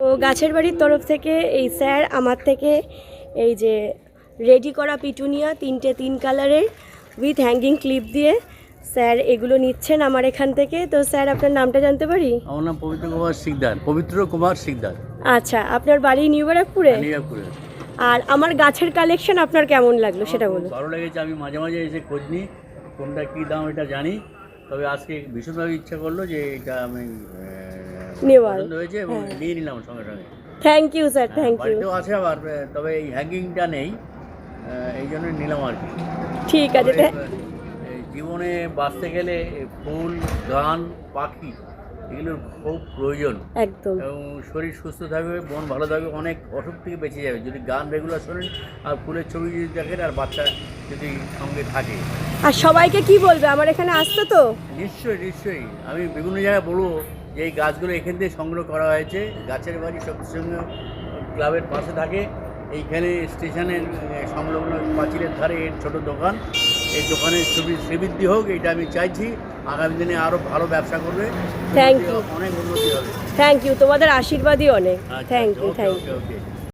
তো গাছের বাড়ির তরফ থেকে এই স্যার আমার থেকে এই যে রেডি করা পিটুনিয়া 3 কালারের উইথ হ্যাঙ্গিং ক্লিপ দিয়ে স্যার এগুলো নিচ্ছেন আমার এখান থেকে। তো স্যার আপনার নামটা জানতে পারি? আমার নাম পবিত্র কুমার শিকদার। আচ্ছা, আপনার বাড়ি নিউ ব্যারাকপুরে? নিউইয়র্কে। আর আমার গাছের কালেকশন আপনার কেমন লাগলো সেটা বলুন। ভালো লেগেছে, আমি মাঝে মাঝে এসে খোঁজ নিই কোনটা কী দাম এটা জানি, তবে আজকে ভীষণভাবে ইচ্ছা করলো যে এটা আমি পছন্দ হয়েছে এবং নিয়ে নিলাম সঙ্গে সঙ্গে। Thank you sir, thank you. বাড়িতেও আছে আবার, তবে এই হ্যাঙ্গিংটা নেই, এই জন্য নিলাম আর কি। ঠিক আছে। জীবনে বাঁচতে গেলে ফুল, গান, পাখি এগুলোর খুব প্রয়োজন একদম। এবং শরীর সুস্থ থাকবে, মন ভালো থাকবে, অনেক অসুখ থেকে বেঁচে যাবে যদি গান রেগুলার শোনেন আর ফুলের ছবি যদি দেখেন আর বাচ্চা যদি সঙ্গে থাকে। আর সবাইকে কি বলবে আমার এখানে আসতে? তো নিশ্চয়ই নিশ্চয়ই আমি বিভিন্ন জায়গায় বলবো যে এই গাছগুলো এখান থেকে সংগ্রহ করা হয়েছে। গাছের বাড়ি শক্তিসংঘ ক্লাবের পাশে থাকে, এইখানে স্টেশনের সংলগ্ন পাঁচিলের ধারে এর ছোটো দোকান। এই দোকানের শ্রীবৃদ্ধি হোক, এটা আমি চাইছি। আগামী দিনে আরও ভালো ব্যবসা করবে, থ্যাংক ইউ, অনেক উন্নতি হবে। থ্যাংক ইউ, তোমাদের আশীর্বাদই অনেক। Thank you, thank you. Okay.